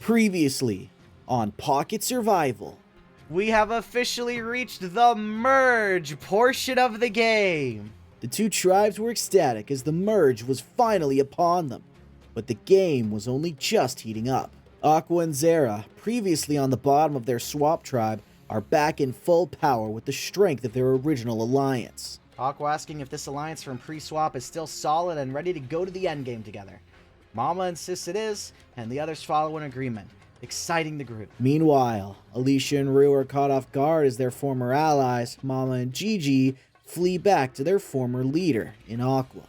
Previously on Pocket Survival. We have officially reached the merge portion of the game. The two tribes were ecstatic as the merge was finally upon them, but the game was only just heating up. Aqua and Zera, previously on the bottom of their swap tribe, are back in full power with the strength of their original alliance. Aqua asking if this alliance from pre-swap is still solid and ready to go to the endgame together. Mama insists it is, and the others follow an agreement, exciting the group. Meanwhile, Alicia and Raikou are caught off guard as their former allies, Mama and Gigi, flee back to their former leader in Aqua.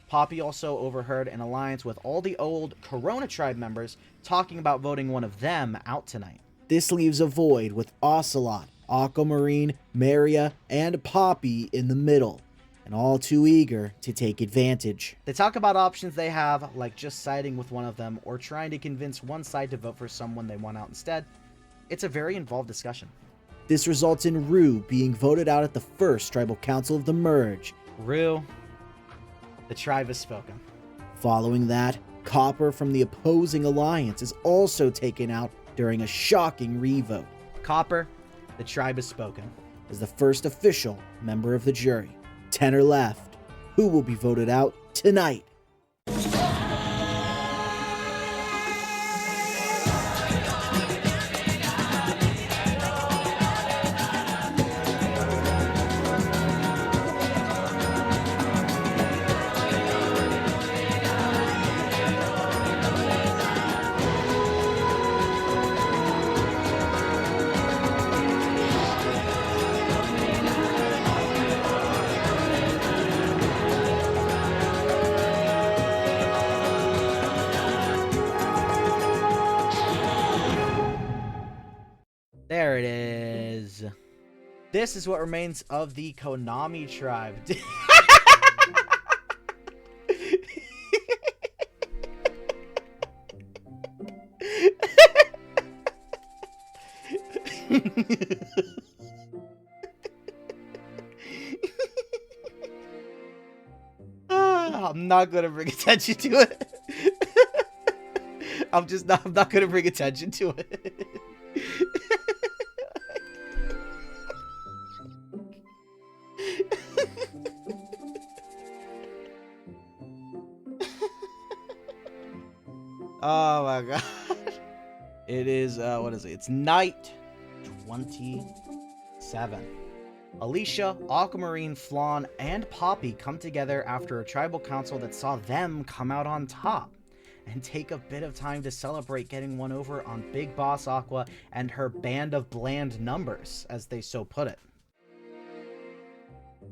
Poppy also overheard an alliance with all the old Corona tribe members talking about voting one of them out tonight. This leaves a void with Ocelot, Aquamarine, Maria, and Poppy in the middle, and all too eager to take advantage. They talk about options they have, like just siding with one of them or trying to convince one side to vote for someone they want out instead. It's a very involved discussion. This results in Raikou being voted out at the first tribal council of the merge. Raikou, the tribe has spoken. Following that, Copper from the opposing alliance is also taken out during a shocking revote. Copper, the tribe has spoken. As the first official member of the jury. 10 are left. Who will be voted out tonight? There it is. This is what remains of the Konami tribe. I'm not gonna bring attention to it. I'm not gonna bring attention to it. Oh my god. It is, what is it? It's night 27. Alicia, Aquamarine, Flan, and Poppy come together after a tribal council that saw them come out on top and take a bit of time to celebrate getting one over on Big Boss Aqua and her band of bland numbers, as they so put it.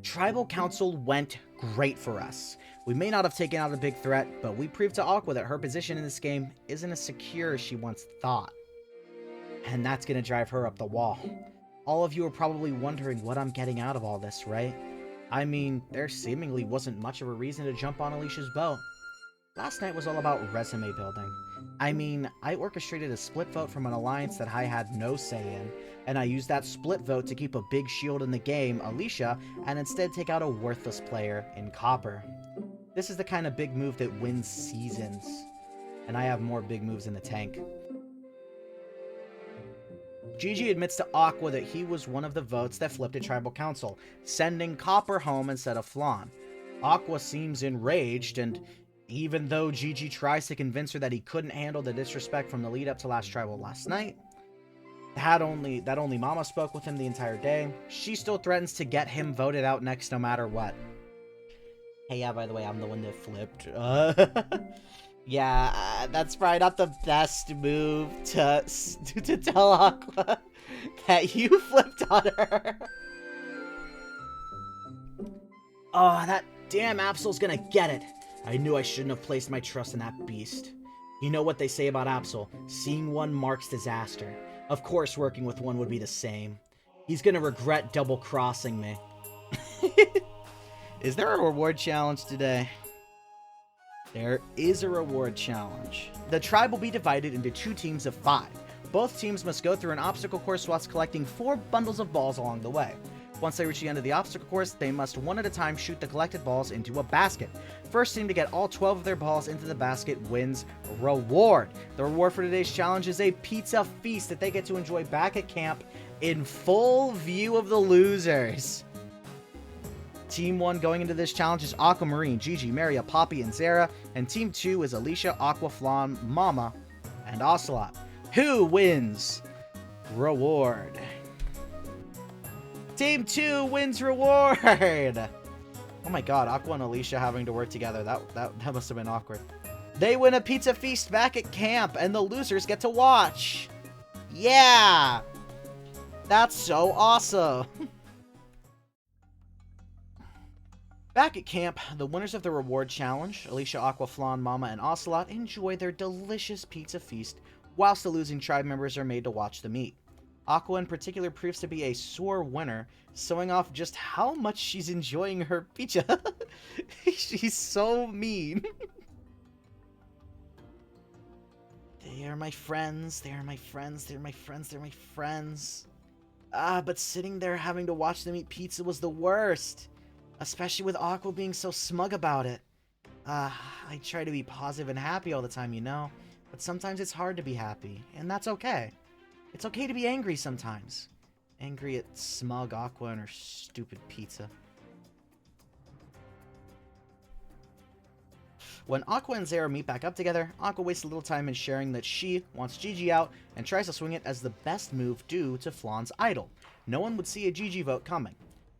Tribal Council went great for us. We may not have taken out a big threat, but we proved to Aqua that her position in this game isn't as secure as she once thought. And that's gonna drive her up the wall. All of you are probably wondering what I'm getting out of all this, right? I mean, there seemingly wasn't much of a reason to jump on Alicia's boat. Last night was all about resume building. I mean, I orchestrated a split vote from an alliance that I had no say in, and I used that split vote to keep a big shield in the game, Alicia, and instead take out a worthless player in Copper. This is the kind of big move that wins seasons, and I have more big moves in the tank. Gigi admits to Aqua that he was one of the votes that flipped a tribal council, sending Copper home instead of Flan. Aqua seems enraged, and even though Gigi tries to convince her that he couldn't handle the disrespect from the lead up to last tribal last night, that only Mama spoke with him the entire day, she still threatens to get him voted out next no matter what. Hey, yeah, by the way, I'm the one that flipped. Yeah, that's probably not the best move to tell Aqua that you flipped on her. Oh, that damn Absol's gonna get it. I knew I shouldn't have placed my trust in that beast. You know what they say about Absol, seeing one marks disaster. Of course working with one would be the same. He's gonna regret double-crossing me. Is there a reward challenge today? There is a reward challenge. The tribe will be divided into 2 teams of 5. Both teams must go through an obstacle course whilst collecting 4 bundles of balls along the way. Once they reach the end of the obstacle course, they must one at a time shoot the collected balls into a basket. First team to get all 12 of their balls into the basket wins reward. The reward for today's challenge is a pizza feast that they get to enjoy back at camp in full view of the losers. Team 1 going into this challenge is Aquamarine, Gigi, Maria, Poppy, and Zara, and Team 2 is Alicia, Aqua, Flan, Mama, and Ocelot. Who wins reward? Team 2 wins reward! Oh my god, Aqua and Alicia having to work together. That must have been awkward. They win a pizza feast back at camp, and the losers get to watch. Yeah! That's so awesome! Back at camp, the winners of the reward challenge, Alicia, Aqua, Flan, Mama, and Ocelot, enjoy their delicious pizza feast, whilst the losing tribe members are made to watch them eat. Aqua in particular proves to be a sore winner, showing off just how much she's enjoying her pizza. She's so mean. They are my friends, they are my friends, they're my friends, they're my friends. But sitting there having to watch them eat pizza was the worst. Especially with Aqua being so smug about it. I try to be positive and happy all the time, you know. But sometimes it's hard to be happy, and that's okay. It's okay to be angry sometimes. Angry at smug Aqua and her stupid pizza. When Aqua and Zara meet back up together, Aqua wastes a little time in sharing that she wants Gigi out and tries to swing it as the best move due to Flan's idol. No one would see a Gigi vote coming.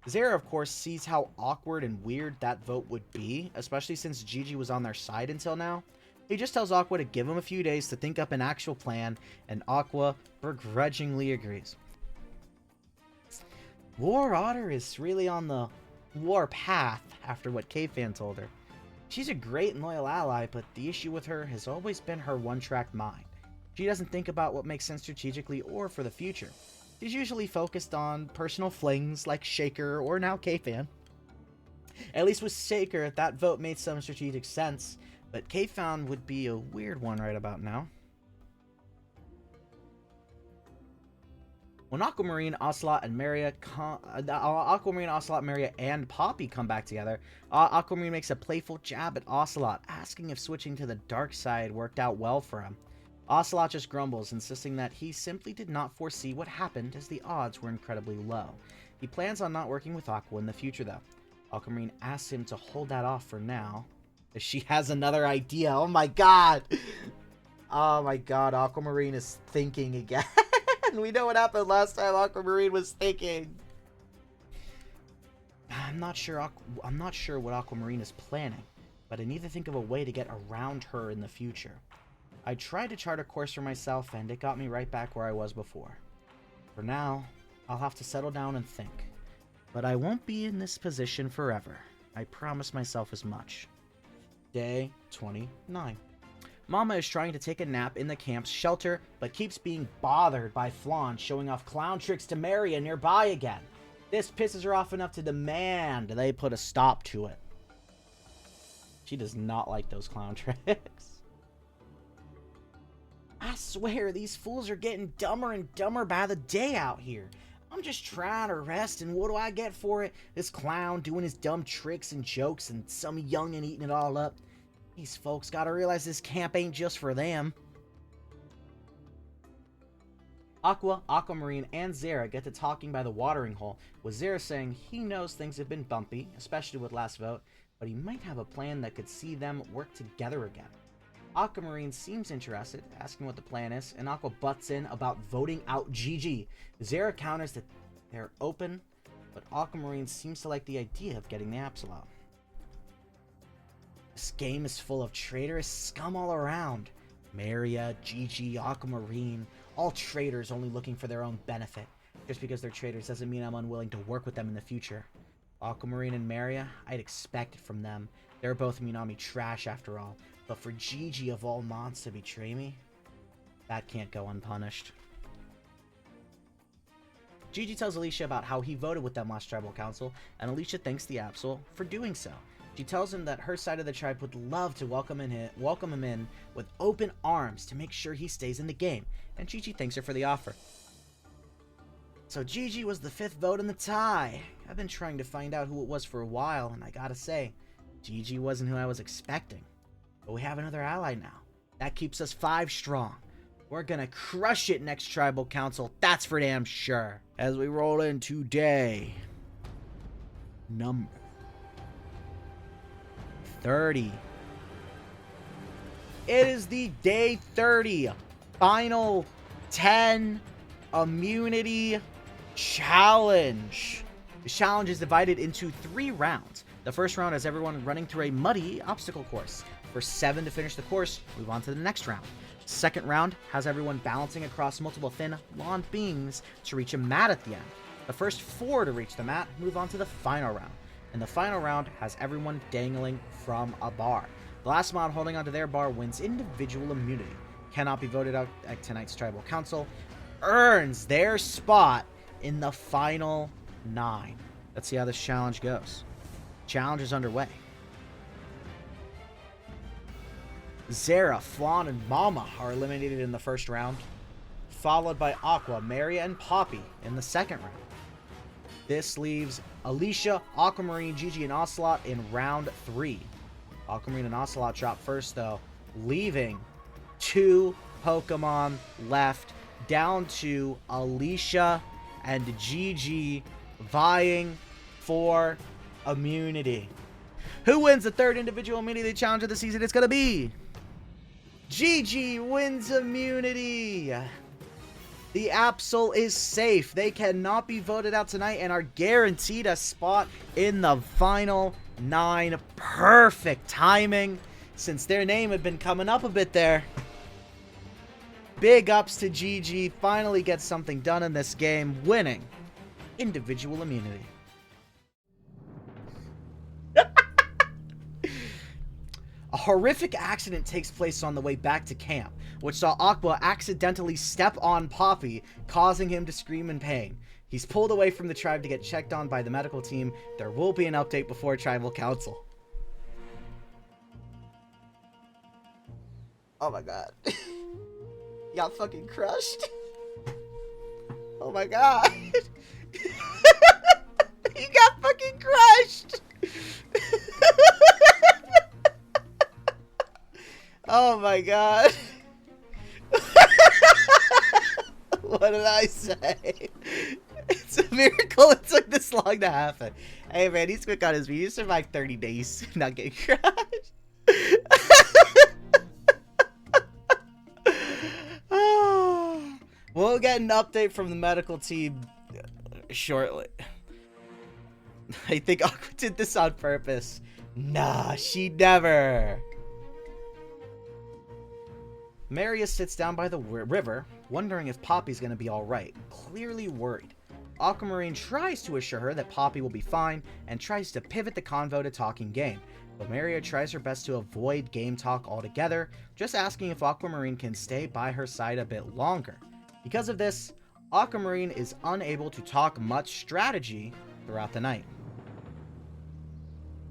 Zara, of course, sees how awkward and weird that vote would be, especially since Gigi was on their side until now. He just tells Aqua to give him a few days to think up an actual plan, and Aqua begrudgingly agrees. War Otter is really on the war path after what K-Fan told her. She's a great and loyal ally, but the issue with her has always been her one-track mind. She doesn't think about what makes sense strategically or for the future. She's usually focused on personal flings like Shaker or now K-Fan. At least with Shaker, that vote made some strategic sense, but K-Fan would be a weird one right about now. When Aquamarine, Ocelot, and Maria and Poppy come back together, Aquamarine makes a playful jab at Ocelot, asking if switching to the dark side worked out well for him. Ocelot just grumbles, insisting that he simply did not foresee what happened as the odds were incredibly low. He plans on not working with Aqua in the future though. Aquamarine asks him to hold that off for now, as she has another idea. Oh my god! Oh my god, Aquamarine is thinking again. We know what happened last time Aquamarine was thinking. I'm not sure what Aquamarine is planning, but I need to think of a way to get around her in the future. I tried to chart a course for myself, and it got me right back where I was before. For now, I'll have to settle down and think. But I won't be in this position forever. I promise myself as much. Day 29. Mama is trying to take a nap in the camp's shelter, but keeps being bothered by Flan showing off clown tricks to Maria nearby again. This pisses her off enough to demand they put a stop to it. She does not like those clown tricks. I swear, these fools are getting dumber and dumber by the day out here. I'm just trying to rest, and what do I get for it? This clown doing his dumb tricks and jokes, and some youngin' eating it all up. These folks gotta realize this camp ain't just for them. Aqua, Aquamarine, and Zara get to talking by the watering hole, with Zara saying he knows things have been bumpy, especially with last vote, but he might have a plan that could see them work together again. Aquamarine seems interested, asking what the plan is, and Aqua butts in about voting out Gigi. Zara counters that they're open, but Aquamarine seems to like the idea of getting the Absolute. This game is full of traitorous scum all around. Maria, Gigi, Aquamarine, all traitors only looking for their own benefit. Just because they're traitors doesn't mean I'm unwilling to work with them in the future. Aquamarine and Maria, I'd expect it from them. They're both Minami trash after all. But for Gigi of all mons to betray me, that can't go unpunished. Gigi tells Alicia about how he voted with them last tribal council, and Alicia thanks the Absol for doing so. She tells him that her side of the tribe would love to welcome him in with open arms to make sure he stays in the game, and Gigi thanks her for the offer. So Gigi was the 5th vote in the tie. I've been trying to find out who it was for a while, and I gotta say, Gigi wasn't who I was expecting. But we have another ally now. That keeps us 5 strong. We're gonna crush it next Tribal Council, that's for damn sure. As we roll into day number 30. It is the day 30 final 10 immunity challenge. The challenge is divided into 3 rounds. The first round has everyone running through a muddy obstacle course. For 7 to finish the course, move on to the next round. Second round has everyone balancing across multiple thin lawn beams to reach a mat at the end. The first 4 to reach the mat move on to the final round. And the final round has everyone dangling from a bar. The last mod holding onto their bar wins individual immunity. Cannot be voted out at tonight's Tribal Council. Earns their spot in the final 9. Let's see how this challenge goes. Challenge is underway. Zara, Flan, and Mama are eliminated in the first round, followed by Aqua, Maria, and Poppy in the second round. This leaves Alicia, Aquamarine, Gigi, and Ocelot in round 3. Aquamarine and Ocelot drop first, though, leaving 2 Pokemon left, down to Alicia and Gigi vying for immunity. Who wins the 3rd individual immunity challenge of the season? It's going to be Gigi wins immunity. The Absol is safe. They cannot be voted out tonight and are guaranteed a spot in the final 9. Perfect timing since their name had been coming up a bit there. Big ups to Gigi. Finally gets something done in this game, winning individual immunity. A horrific accident takes place on the way back to camp, which saw Aqua accidentally step on Poppy, causing him to scream in pain. He's pulled away from the tribe to get checked on by the medical team. There will be an update before Tribal Council. Oh my god. You got fucking crushed? Oh my god. He got fucking crushed! Oh my god. What did I say? It's a miracle it took this long to happen. Hey man, he's quick on his feet. He survived 30 days not getting crushed. We'll get an update from the medical team shortly. I think Aqua did this on purpose. Nah, she never. Maria sits down by the river, wondering if Poppy's gonna be alright, clearly worried. Aquamarine tries to assure her that Poppy will be fine, and tries to pivot the convo to talking game, but Maria tries her best to avoid game talk altogether, just asking if Aquamarine can stay by her side a bit longer. Because of this, Aquamarine is unable to talk much strategy throughout the night.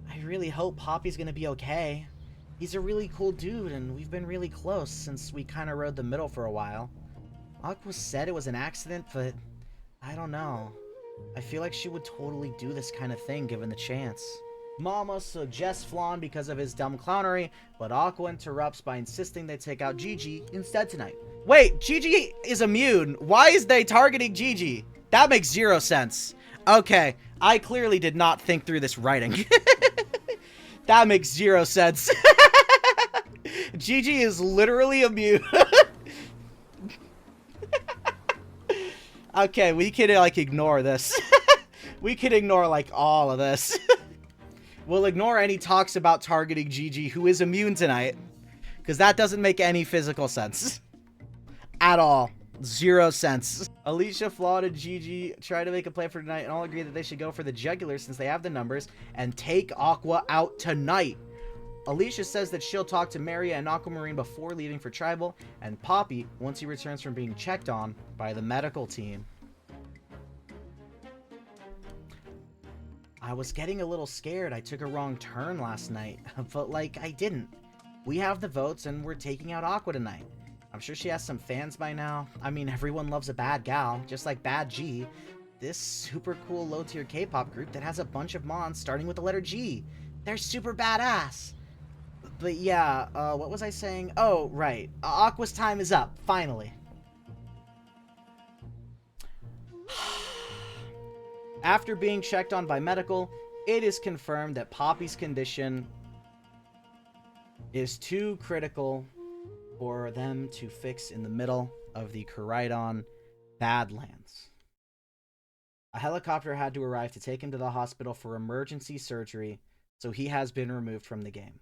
I really hope Poppy's gonna be okay. He's a really cool dude, and we've been really close since we kind of rode the middle for a while. Aqua said it was an accident, but I don't know. I feel like she would totally do this kind of thing given the chance. Mama suggests Flan because of his dumb clownery, but Aqua interrupts by insisting they take out Gigi instead tonight. Wait, Gigi is immune. Why is they targeting Gigi? That makes 0 sense. Okay, I clearly did not think through this writing. That makes 0 sense. Gigi is literally immune. Okay, we can like ignore this. We can ignore like all of this. We'll ignore any talks about targeting Gigi, who is immune tonight, because that doesn't make any physical sense. At all. 0 sense. Alicia, Flan, and Gigi try to make a plan for tonight and all agree that they should go for the jugular since they have the numbers and take Aqua out tonight. Alicia says that she'll talk to Maria and Aquamarine before leaving for Tribal, and Poppy once he returns from being checked on by the medical team. I was getting a little scared I took a wrong turn last night, but like I didn't. We have the votes and we're taking out Aqua tonight. I'm sure she has some fans by now. I mean, everyone loves a bad gal, just like Bad G, this super cool low-tier K-pop group that has a bunch of mons starting with the letter G. They're super badass. But yeah, what was I saying? Oh, right. Aqua's time is up, finally. After being checked on by medical, it is confirmed that Poppy's condition is too critical for them to fix in the middle of the Koraidon Badlands. A helicopter had to arrive to take him to the hospital for emergency surgery, so he has been removed from the game.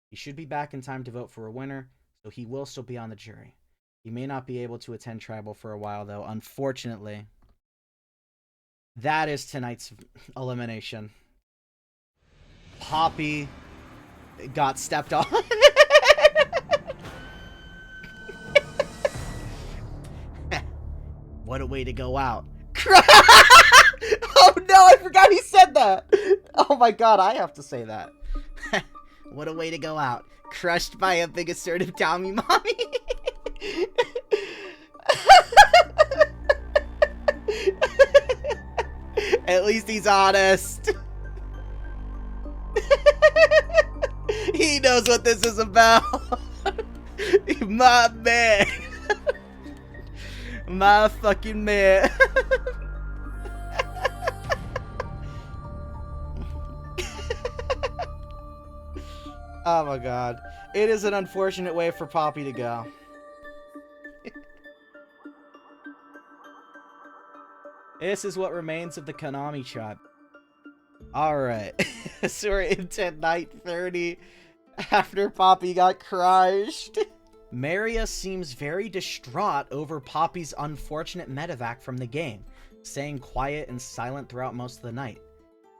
He should be back in time to vote for a winner, so he will still be on the jury. He may not be able to attend Tribal for a while, though, unfortunately. That is tonight's elimination. Poppy got stepped on. What a way to go out. Oh no, I forgot he said that. Oh my god, I have to say that. What a way to go out. Crushed by a big assertive Tommy mommy. At least he's honest. He knows what this is about. My man. My fucking man. Oh my god. It is an unfortunate way for Poppy to go. This is what remains of the Konami tribe. Alright. So we're into night 30 after Poppy got crushed. Maria seems very distraught over Poppy's unfortunate medevac from the game, staying quiet and silent throughout most of the night.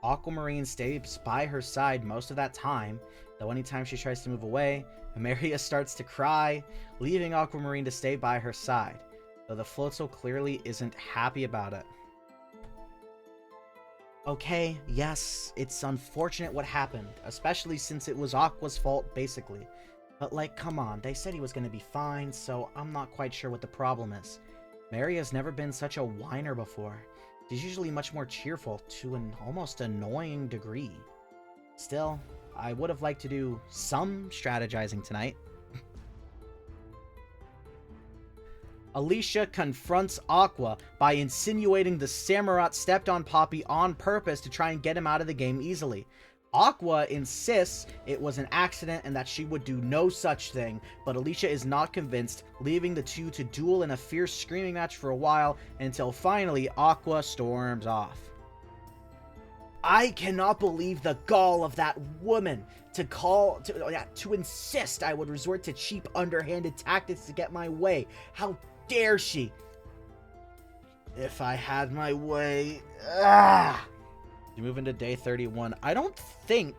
Aquamarine stays by her side most of that time, though anytime she tries to move away, Maria starts to cry, leaving Aquamarine to stay by her side, though the Floatzel clearly isn't happy about it. Okay, yes, it's unfortunate what happened, especially since it was Aqua's fault, basically. But like, come on, they said he was gonna be fine, so I'm not quite sure what the problem is. Maria's never been such a whiner before. She's usually much more cheerful, to an almost annoying degree. Still, I would have liked to do some strategizing tonight. Alicia confronts Aqua by insinuating the Samurott stepped on Poppy on purpose to try and get him out of the game easily. Aqua insists it was an accident and that she would do no such thing, but Alicia is not convinced, leaving the two to duel in a fierce screaming match for a while until finally Aqua storms off. I cannot believe the gall of that woman to insist I would resort to cheap, underhanded tactics to get my way. How dare she? If I had my way. You move into day 31. I don't think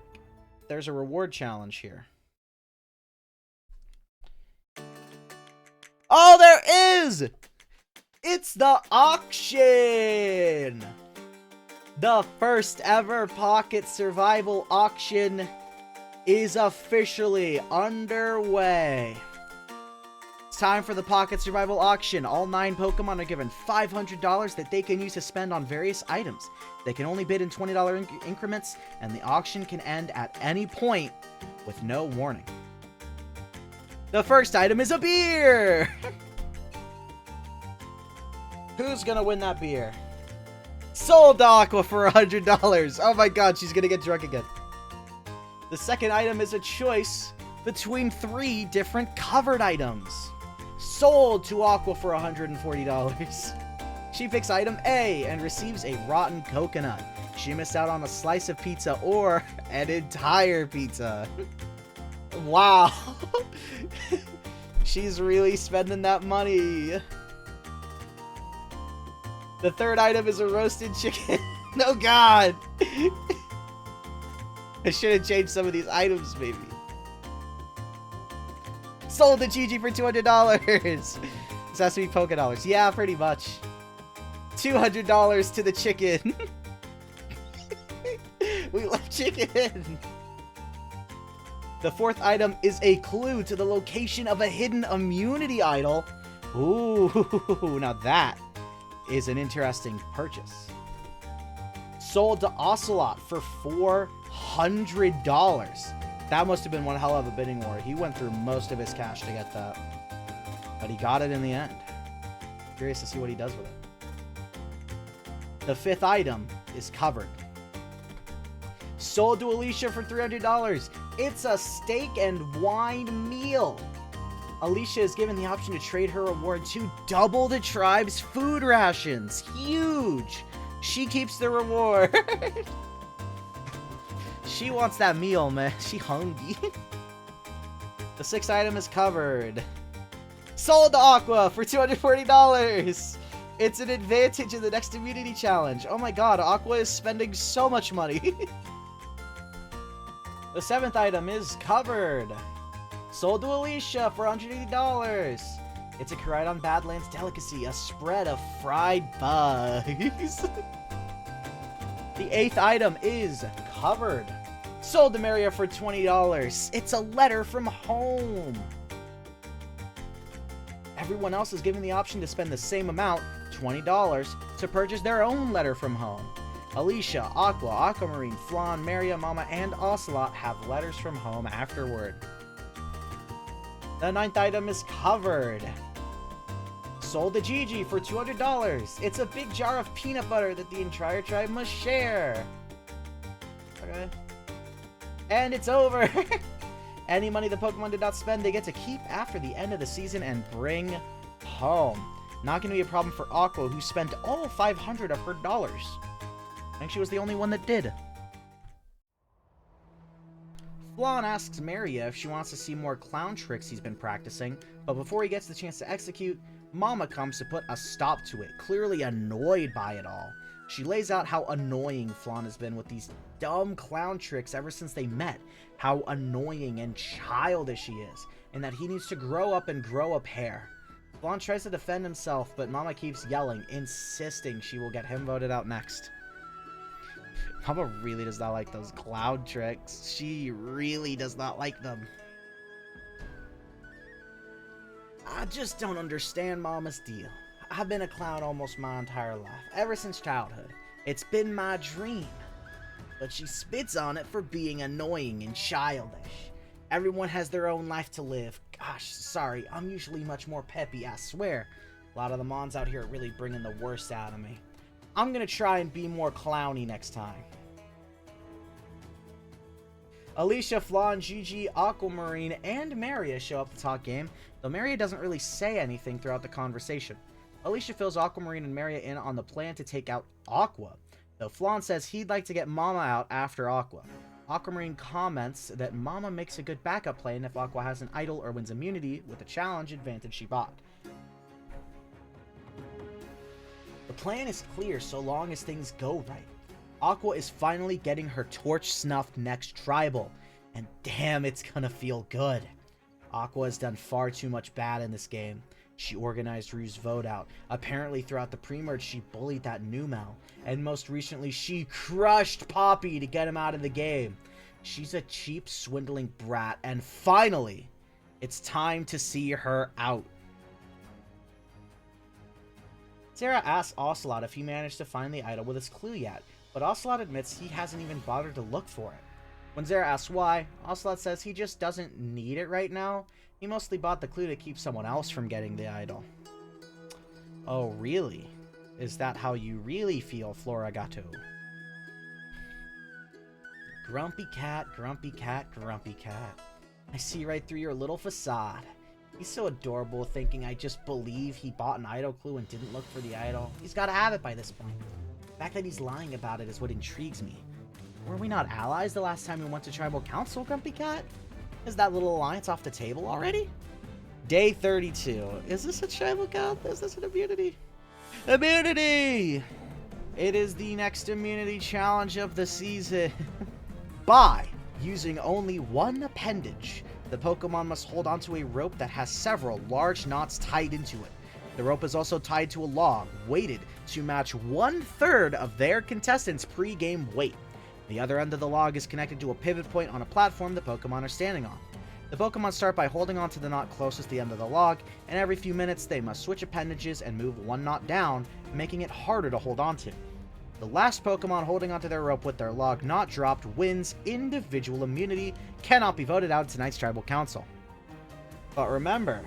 there's a reward challenge here. Oh, there is! It's the auction! The first ever Pocket Survival auction is officially underway. It's time for the Pocket Survival auction. All 9 Pokemon are given $500 that they can use to spend on various items. They can only bid in $20 increments, and the auction can end at any point with no warning. The first item is a beer! Who's gonna win that beer? Sold to Aqua for $100. Oh my god, she's gonna get drunk again. The second item is a choice between 3 different covered items. Sold to Aqua for $140. She picks item A and receives a rotten coconut. She missed out on a slice of pizza or an entire pizza. Wow. She's really spending that money. The third item is a roasted chicken. Oh god. I should have changed some of these items, maybe. Sold to Gigi for $200. This has to be Poké-Dollars. Yeah, pretty much. $200 to the chicken. We love chicken. The fourth item is a clue to the location of a hidden immunity idol. Ooh, now that is an interesting purchase. Sold to Ocelot for $400. That must have been one hell of a bidding war. He went through most of his cash to get that. But he got it in the end. Curious to see what he does with it. The fifth item is covered. Sold to Alicia for $300. It's a steak and wine meal. Alicia is given the option to trade her reward to double the tribe's food rations. Huge. She keeps the reward. She wants that meal, man. She hungry. The sixth item is covered. Sold to Aqua for $240. It's an advantage in the next immunity challenge. Oh my god, Aqua is spending so much money. The seventh item is covered. Sold to Alicia for $180. It's a Koraidon Badlands delicacy, a spread of fried bugs. The eighth item is covered. Sold to Maria for $20. It's a letter from home. Everyone else is given the option to spend the same amount, $20, to purchase their own letter from home. Alicia, Aqua, Aquamarine, Flan, Maria, Mama, and Ocelot have letters from home afterward. The ninth item is covered. Sold to Gigi for $200. It's a big jar of peanut butter that the entire tribe must share. Okay. And it's over. Any money the Pokemon did not spend, they get to keep after the end of the season and bring home. Not going to be a problem for Aqua, who spent all 500 of her dollars. I think she was the only one that did. Flan asks Maria if she wants to see more clown tricks he's been practicing, but before he gets the chance to execute, Mama comes to put a stop to it, clearly annoyed by it all. She lays out how annoying Flan has been with these dumb clown tricks ever since they met, how annoying and childish he is, and that he needs to grow up and grow up hair. Flan tries to defend himself, but Mama keeps yelling, insisting she will get him voted out next. Mama really does not like those clown tricks. She really does not like them. I just don't understand Mama's deal. I've been a clown almost my entire life, ever since childhood. It's been my dream. But she spits on it for being annoying and childish. Everyone has their own life to live. Gosh, sorry, I'm usually much more peppy, I swear. A lot of the mons out here are really bringing the worst out of me. I'm gonna try and be more clowny next time. Alicia, Flan, Gigi, Aquamarine, and Maria show up to talk game, though Maria doesn't really say anything throughout the conversation. Alicia fills Aquamarine and Maria in on the plan to take out Aqua, though Flan says he'd like to get Mama out after Aqua. Aquamarine comments that Mama makes a good backup plan if Aqua has an idol or wins immunity with the challenge advantage she bought. The plan is clear so long as things go right. Aqua is finally getting her torch snuffed next tribal, and damn, it's gonna feel good. Aqua has done far too much bad in this game. She organized Ryu's vote out. Apparently throughout the pre-merge she bullied that Numel, and most recently she crushed Poppy to get him out of the game. She's a cheap, swindling brat, and finally, it's time to see her out. Sarah asks Ocelot if he managed to find the idol with his clue yet, but Ocelot admits he hasn't even bothered to look for it. When Zara asks why, Ocelot says he just doesn't need it right now. He mostly bought the clue to keep someone else from getting the idol. Oh, really? Is that how you really feel, Floragato? Grumpy cat, grumpy cat, grumpy cat. I see right through your little facade. He's so adorable, thinking I just believe he bought an idol clue and didn't look for the idol. He's got to have it by this point. The fact that he's lying about it is what intrigues me. Were we not allies the last time we went to Tribal Council, Grumpy Cat? Is that little alliance off the table already? Day 32. Is this a Tribal Council? Is this an immunity? Immunity! It is the next immunity challenge of the season. By using only one appendage, the Pokemon must hold onto a rope that has several large knots tied into it. The rope is also tied to a log, weighted to match 1/3 of their contestants' pre-game weight. The other end of the log is connected to a pivot point on a platform the Pokemon are standing on. The Pokemon start by holding onto the knot closest to the end of the log, and every few minutes they must switch appendages and move one knot down, making it harder to hold onto. The last Pokemon holding onto their rope with their log not dropped wins individual immunity, cannot be voted out in tonight's Tribal Council. But remember,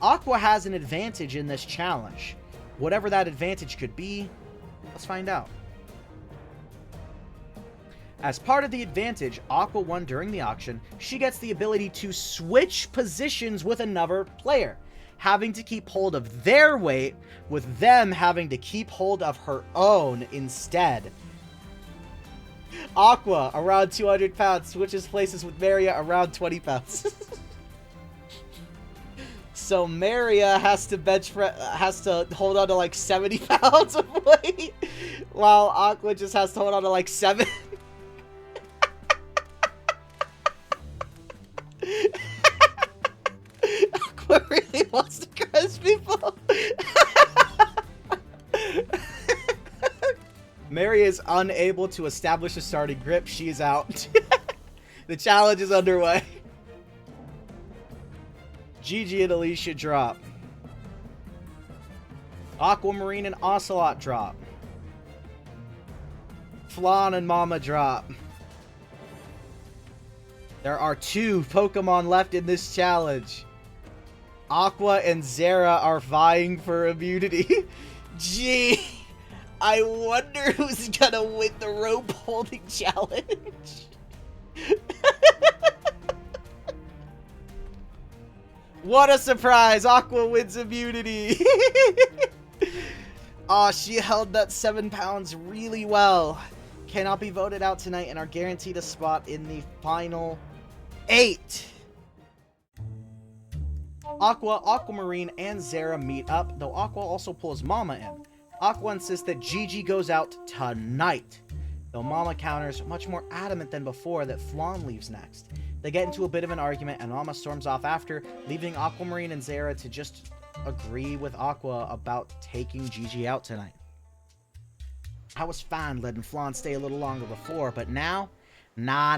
Aqua has an advantage in this challenge. Whatever that advantage could be, let's find out. As part of the advantage Aqua won during the auction, she gets the ability to switch positions with another player, having to keep hold of their weight, with them having to keep hold of her own instead. Aqua, around 200 pounds, switches places with Maria, around 20 pounds. So Maria has to hold on to like 70 pounds of weight, while Aqua just has to hold on to like 7. Aqua really wants to crush people. Mary is unable to establish a starting grip. She is out. The challenge is underway. Gigi and Alicia drop. Aquamarine and Ocelot drop. Flan and Mama drop. There are 2 Pokemon left in this challenge. Aqua and Zera are vying for immunity. Gee, I wonder who's gonna win the rope holding challenge. What a surprise! Aqua wins immunity. Aw, she held that 7 pounds really well. Cannot be voted out tonight and are guaranteed a spot in the final 8. Aqua, Aquamarine, and Zera meet up, though Aqua also pulls Mama in. Aqua insists that Gigi goes out tonight, though Mama counters, much more adamant than before, that Flan leaves next. They get into a bit of an argument, and Mama storms off after, leaving Aquamarine and Zera to just agree with Aqua about taking Gigi out tonight. I was fine letting Flan stay a little longer before, but now? Nah.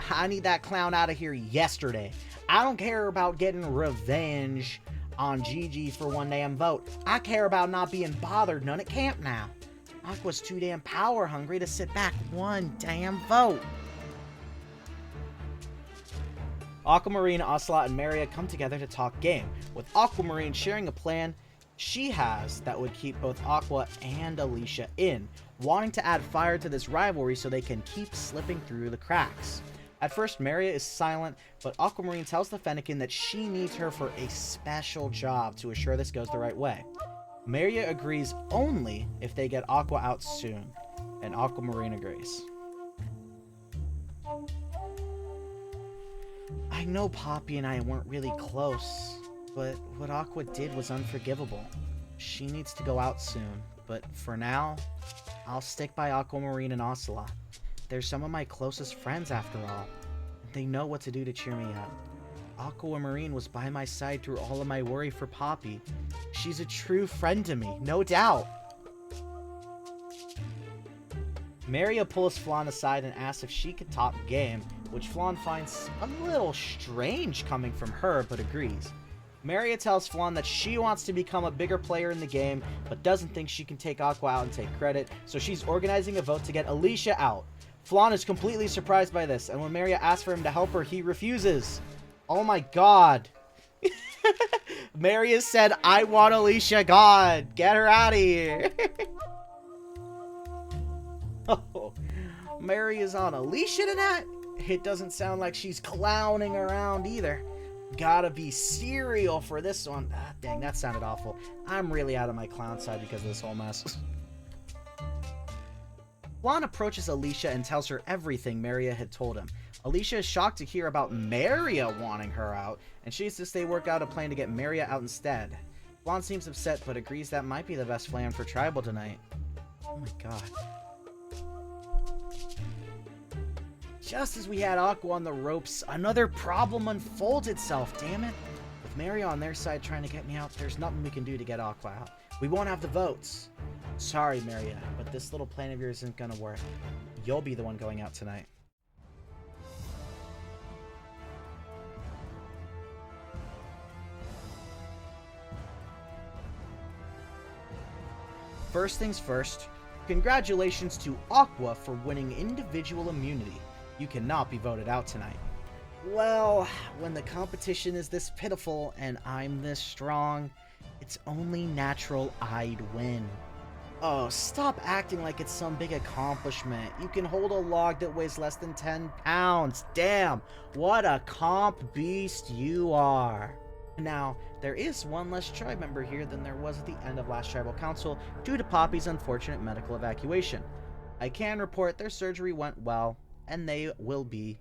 I need that clown out of here yesterday. I don't care about getting revenge on Gigi for one damn vote. I care about not being bothered none at camp now. Aqua's too damn power hungry to sit back one damn vote. Aquamarine, Ocelot, and Maria come together to talk game, with Aquamarine sharing a plan she has that would keep both Aqua and Alicia in, wanting to add fire to this rivalry so they can keep slipping through the cracks. At first, Maria is silent, but Aquamarine tells the Fennekin that she needs her for a special job to assure this goes the right way. Maria agrees only if they get Aqua out soon, and Aquamarine agrees. I know Poppy and I weren't really close, but what Aqua did was unforgivable. She needs to go out soon, but for now, I'll stick by Aquamarine and Ocelot. They're some of my closest friends after all, and they know what to do to cheer me up. Aquamarine was by my side through all of my worry for Poppy. She's a true friend to me, no doubt. Maria pulls Flan aside and asks if she could talk game, which Flan finds a little strange coming from her, but agrees. Maria tells Flan that she wants to become a bigger player in the game, but doesn't think she can take Aqua out and take credit, so she's organizing a vote to get Alicia out. Flan is completely surprised by this, and when Maria asks for him to help her, he refuses. Oh my god. Maria said, I want Alicia gone. Get her out of here. Oh, Maria's on Alicia tonight? It doesn't sound like she's clowning around either. Gotta be cereal for this one. Ah, dang, that sounded awful. I'm really out of my clown side because of this whole mess. Flan approaches Alicia and tells her everything Maria had told him. Alicia is shocked to hear about Maria wanting her out, and she insists they work out a plan to get Maria out instead. Flan seems upset, but agrees that might be the best plan for Tribal tonight. Oh my god. Just as we had Aqua on the ropes, another problem unfolds itself, damn it. With Maria on their side trying to get me out, there's nothing we can do to get Aqua out. We won't have the votes. Sorry, Maria, but this little plan of yours isn't gonna work. you'll be the one going out tonight. First things first, congratulations to Aqua for winning individual immunity. You cannot be voted out tonight. Well, when the competition is this pitiful and I'm this strong, it's only natural I'd win. Oh, stop acting like it's some big accomplishment. You can hold a log that weighs less than 10 pounds. Damn, what a comp beast you are. Now, there is one less tribe member here than there was at the end of last tribal council due to Poppy's unfortunate medical evacuation. I can report their surgery went well, and they will be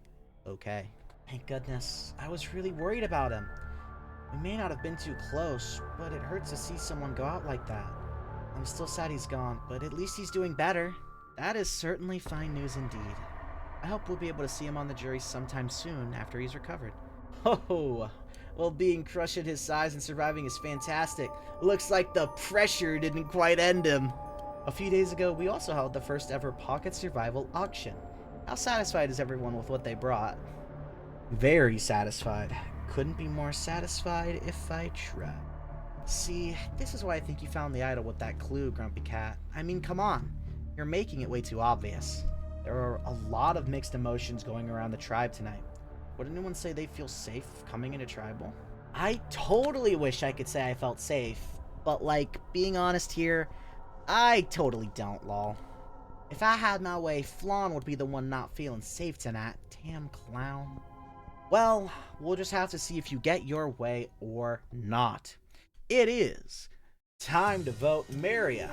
okay. Thank goodness. I was really worried about him. We may not have been too close, but it hurts to see someone go out like that. I'm still sad he's gone, but at least he's doing better. That is certainly fine news indeed. I hope we'll be able to see him on the jury sometime soon after he's recovered. Oh, well, being crushed at his size and surviving is fantastic. Looks like the pressure didn't quite end him. A few days ago, we also held the first ever Pocket Survival auction. How satisfied is everyone with what they brought? Very satisfied. Couldn't be more satisfied if I tried. See, this is why I think you found the idol with that clue, Grumpy Cat. I mean, come on. You're making it way too obvious. There are a lot of mixed emotions going around the tribe tonight. Would anyone say they feel safe coming into tribal? I totally wish I could say I felt safe, but like, being honest here, I totally don't, lol. If I had my way, Flan would be the one not feeling safe tonight. Damn clown. Well, we'll just have to see if you get your way or not. It is time to vote Maria.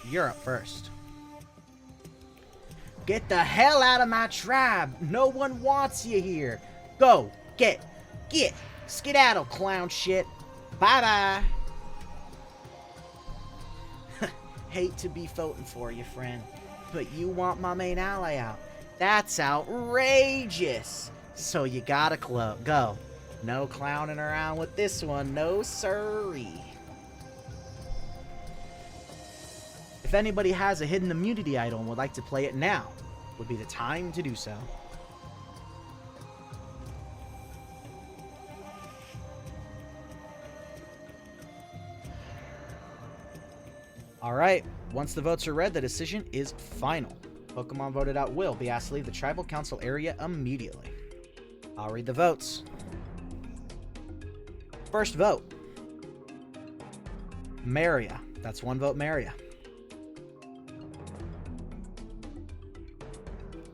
You're up first. Get the hell out of my tribe. No one wants you here. Go, get, skedaddle, clown shit. Bye-bye. Hate to be voting for you, friend, but you want my main ally out. That's outrageous. So you gotta go. No clowning around with this one, no siree. If anybody has a hidden immunity idol and would like to play it now, would be the time to do so. Alright, once the votes are read, the decision is final. Pokemon voted out will be asked to leave the tribal council area immediately. I'll read the votes. First vote. Maria. That's one vote, Maria.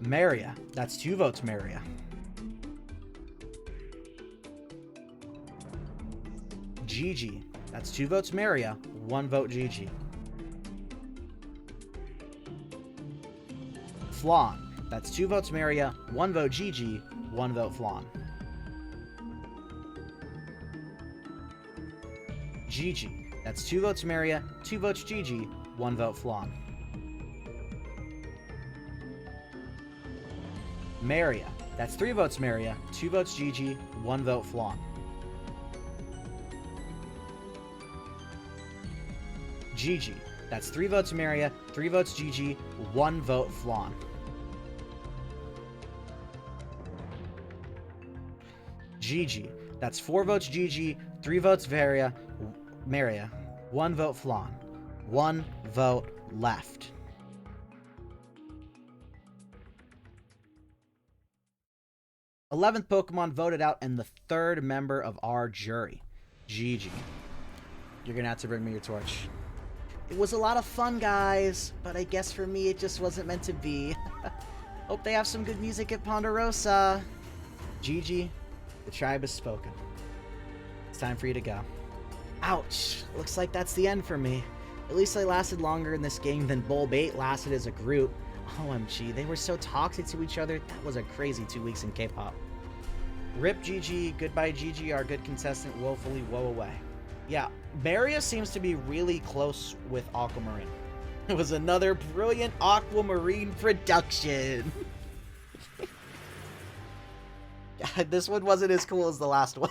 Maria. That's two votes, Maria. Gigi. That's two votes, Maria. One vote, Gigi. Flan. That's two votes, Maria. One vote, Gigi. One vote, Flan. Gigi. That's two votes, Maria. Two votes, Gigi. One vote, Flan. Maria. That's three votes, Maria. Two votes, Gigi. One vote, Flan. Gigi. That's three votes, Maria. Three votes, Gigi. One vote, Flan. Gigi. That's four votes, Gigi. Three votes, Maria. One vote, Flan. One vote left. th Pokemon voted out and the third member of our jury, Gigi. You're gonna have to bring me your torch. It was a lot of fun, guys, but I guess for me it just wasn't meant to be. Hope they have some good music at Ponderosa. Gigi, the tribe has spoken. It's time for you to go. Ouch. Looks like that's the end for me. At least I lasted longer in this game than Bull Bait lasted as a group. OMG, they were so toxic to each other. That was a crazy 2 weeks in K-pop. Rip Gigi, goodbye Gigi, our good contestant woefully woe away. Yeah, Maria seems to be really close with Aquamarine. It was another brilliant Aquamarine production. God, this one wasn't as cool as the last one.